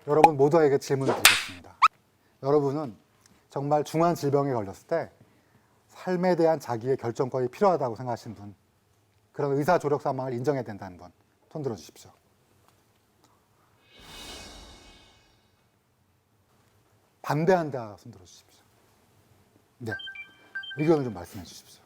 여러분 모두에게 질문을 드리겠습니다. 여러분은 정말 중한 질병에 걸렸을 때 삶에 대한 자기의 결정권이 필요하다고 생각하시는 분, 그런 의사 조력 사망을 인정해야 된다는 분, 손 들어 주십시오. 반대한다 손 들어 주십시오. 네, 의견을 좀 말씀해 주십시오.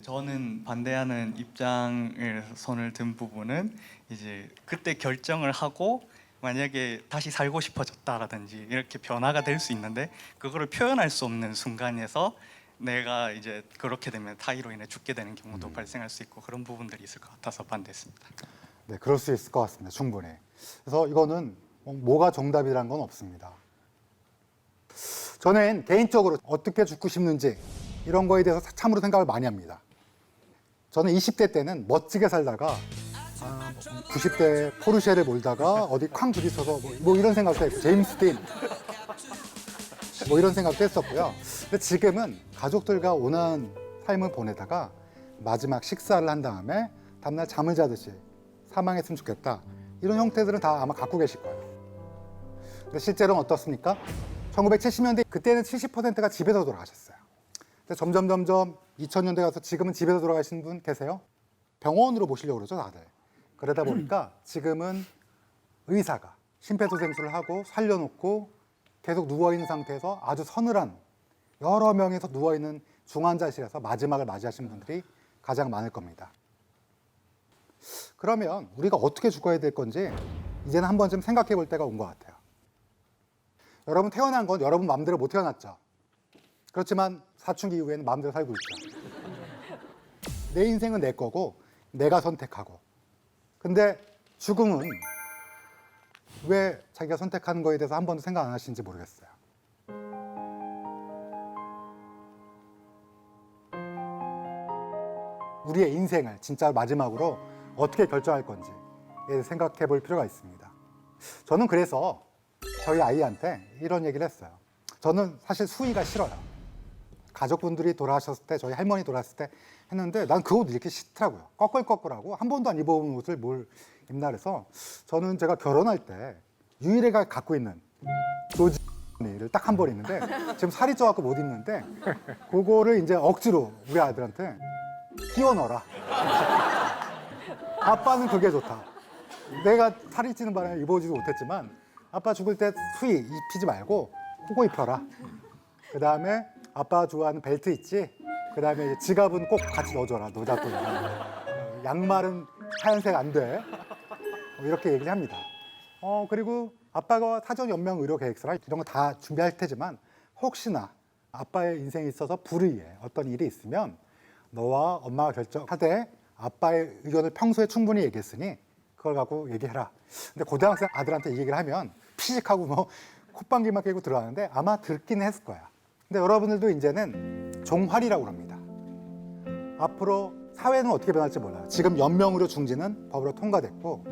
저는 반대하는 입장을 손을 든 부분은 이제 그때 결정을 하고 만약에 다시 살고 싶어졌다라든지 이렇게 변화가 될 수 있는데 그거를 표현할 수 없는 순간에서 내가 이제 그렇게 되면 타이로 인해 죽게 되는 경우도 발생할 수 있고 그런 부분들이 있을 것 같아서 반대했습니다. 네, 그럴 수 있을 것 같습니다. 충분히. 그래서 이거는 뭐가 정답이라는 건 없습니다. 저는 개인적으로 어떻게 죽고 싶는지 이런 거에 대해서 참으로 생각을 많이 합니다. 저는 20대 때는 멋지게 살다가 90대 포르쉐를 몰다가 어디 쾅 부딪혀서 뭐 이런 생각도 했고, 제임스 딘 뭐 이런 생각도 했었고요. 근데 지금은 가족들과 온화한 삶을 보내다가 마지막 식사를 한 다음에 다음날 잠을 자듯이 사망했으면 좋겠다, 이런 형태들은 다 아마 갖고 계실 거예요. 근데 실제로는 어떻습니까? 1970년대 그때는 70%가 집에서 돌아가셨어요. 근데 점점 2000년대 가서 지금은 집에서 돌아가시는 분 계세요? 병원으로 모시려고 그러죠, 다들. 그러다 보니까 지금은 의사가 심폐소생술을 하고 살려놓고 계속 누워있는 상태에서 아주 서늘한 여러 명이서 누워있는 중환자실에서 마지막을 맞이하신 분들이 가장 많을 겁니다. 그러면 우리가 어떻게 죽어야 될 건지 이제는 한 번쯤 생각해 볼 때가 온 것 같아요. 여러분 태어난 건 여러분 마음대로 못 태어났죠. 그렇지만 사춘기 이후에는 마음대로 살고 있죠. 내 인생은 내 거고 내가 선택하고. 근데 죽음은 왜 자기가 선택하는 거에 대해서 한 번도 생각 안 하시는지 모르겠어요. 우리의 인생을 진짜 마지막으로 어떻게 결정할 건지 생각해 볼 필요가 있습니다. 저는 그래서 저희 아이한테 이런 얘기를 했어요. 저는 사실 수의가 싫어요. 가족분들이 돌아가셨을 때, 저희 할머니 돌아갔을 때 했는데 난 그 옷 이렇게 싫더라고요. 꺼끌꺼끌하고 한 번도 안 입어본 옷을 뭘 입나 그래서 저는 제가 결혼할 때 유일하게 갖고 있는 조지를 딱 한 벌 있는데 지금 살이 쪄갖고 못 입는데 그거를 이제 억지로 우리 아들한테 끼워 넣어라. 아빠는 그게 좋다. 내가 살이 찌는 바람에 입어보지도 못했지만 아빠 죽을 때 수의 입히지 말고 그거 입혀라. 그 다음에 아빠 좋아하는 벨트 있지? 그 다음에 지갑은 꼭 같이 넣어줘라. 너 자꾸 양말은 하얀색 안 돼. 이렇게 얘기를 합니다. 그리고 아빠가 사전 연명 의료 계획서랑 이런 거 다 준비할 테지만 혹시나 아빠의 인생에 있어서 불의의 어떤 일이 있으면 너와 엄마가 결정하되 아빠의 의견을 평소에 충분히 얘기했으니 그걸 갖고 얘기해라. 근데 고등학생 아들한테 이 얘기를 하면 피식하고 뭐 콧방귀만 깨고 들어가는데 아마 듣기는 했을 거야. 근데 여러분들도 이제는 종활이라고 합니다. 앞으로 사회는 어떻게 변할지 몰라요. 지금 연명의료 중지는 법으로 통과됐고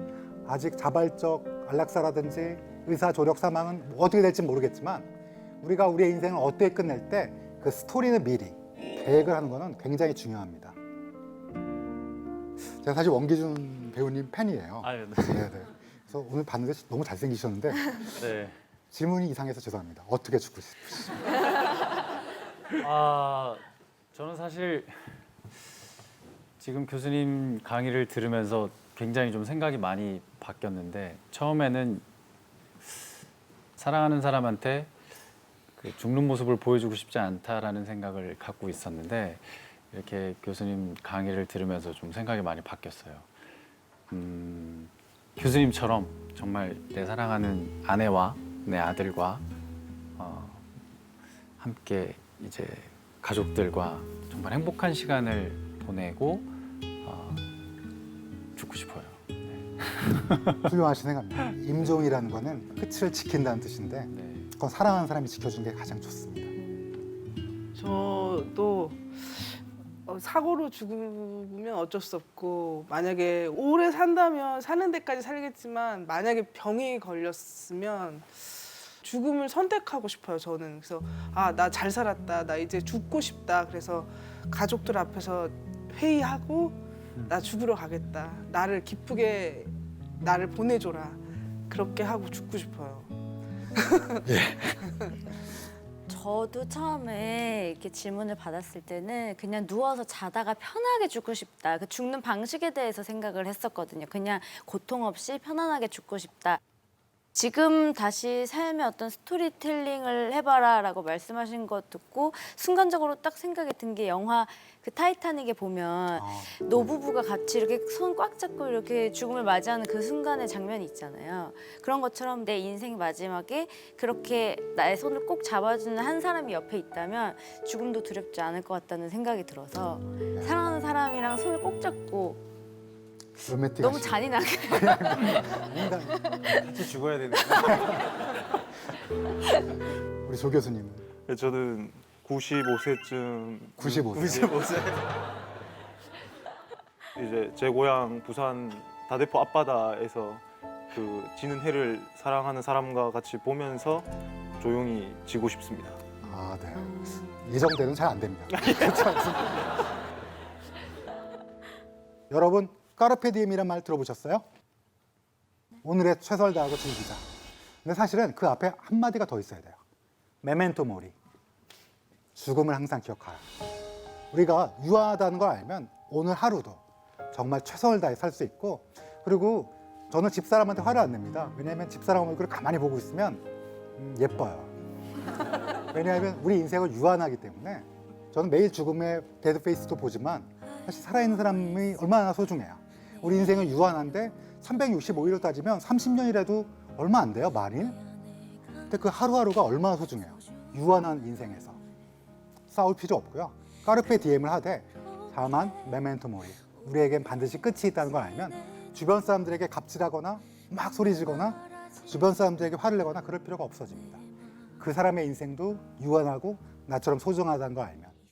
아직 자발적 안락사라든지 의사 조력 사망은 어떻게 될지 모르겠지만 우리가 우리의 인생을 어떻게 끝낼 때 그 스토리는 미리 계획을 하는 거는 굉장히 중요합니다. 제가 사실 원기준 배우님 팬이에요. 네. 네네. 그래서 오늘 봤는데 너무 잘생기셨는데 네. 질문이 이상해서 죄송합니다. 어떻게 죽고 싶으시죠? 저는 사실 지금 교수님 강의를 들으면서 굉장히 좀 생각이 많이 바뀌었는데 처음에는 사랑하는 사람한테 그 죽는 모습을 보여주고 싶지 않다라는 생각을 갖고 있었는데 이렇게 교수님 강의를 들으면서 좀 생각이 많이 바뀌었어요. 교수님처럼 정말 내 사랑하는 아내와 내 아들과 함께 이제 가족들과 정말 행복한 시간을 보내고 죽고 싶어요. 훌륭하신 생각입니다. 임종이라는 거는 끝을 지킨다는 뜻인데 네. 그건 사랑하는 사람이 지켜준 게 가장 좋습니다. 저도 사고로 죽으면 어쩔 수 없고 만약에 오래 산다면 사는 데까지 살겠지만 만약에 병이 걸렸으면 죽음을 선택하고 싶어요. 저는 그래서 나 잘 살았다, 나 이제 죽고 싶다. 그래서 가족들 앞에서 회의하고 나 죽으러 가겠다, 나를 기쁘게 나를 보내줘라. 그렇게 하고 죽고 싶어요. 저도 처음에 이렇게 질문을 받았을 때는 그냥 누워서 자다가 편하게 죽고 싶다. 그 죽는 방식에 대해서 생각을 했었거든요. 그냥 고통 없이 편안하게 죽고 싶다. 지금 다시 삶의 어떤 스토리텔링을 해봐라라고 말씀하신 거 듣고 순간적으로 딱 생각이 든 게 영화 그 타이타닉에 보면 노부부가 같이 이렇게 손 꽉 잡고 이렇게 죽음을 맞이하는 그 순간의 장면이 있잖아요. 그런 것처럼 내 인생 마지막에 그렇게 나의 손을 꼭 잡아주는 한 사람이 옆에 있다면 죽음도 두렵지 않을 것 같다는 생각이 들어서 사랑하는 사람이랑 손을 꼭 잡고 로맨틱 너무 잔인하게 같이 죽어야 되는. 우리 조 교수님은 저는 95세쯤 95세. 이제 제 고향 부산 다대포 앞바다에서 그 지는 해를 사랑하는 사람과 같이 보면서 조용히 지고 싶습니다. 아, 네. 예정대로는 잘 안 됩니다. 그렇지 않습니다. 여러분, 까르페디엠이란 말 들어보셨어요? 오늘의 최선을 다하고 즐기자. 근데 사실은 그 앞에 한마디가 더 있어야 돼요. 메멘토 모리. 죽음을 항상 기억하라. 우리가 유한하다는 걸 알면 오늘 하루도 정말 최선을 다해 살 수 있고, 그리고 저는 집사람한테 화를 안 냅니다. 왜냐하면 집사람 얼굴을 가만히 보고 있으면 예뻐요. 왜냐하면 우리 인생은 유한하기 때문에 저는 매일 죽음의 데드페이스도 보지만 사실 살아있는 사람이 얼마나 소중해요. 우리 인생은 유한한데 365일로 따지면 30년이라도 얼마 안 돼요, 만일. 근데 그 하루하루가 얼마나 소중해요. 유한한 인생에서. 싸울 필요 없고요. 까르페 디엠을 하되 다만 메멘토 모리. 우리에겐 반드시 끝이 있다는 걸 알면 주변 사람들에게 갑질하거나 막 소리 지거나 주변 사람들에게 화를 내거나 그럴 필요가 없어집니다. 그 사람의 인생도 유한하고 나처럼 소중하다는 걸 알면.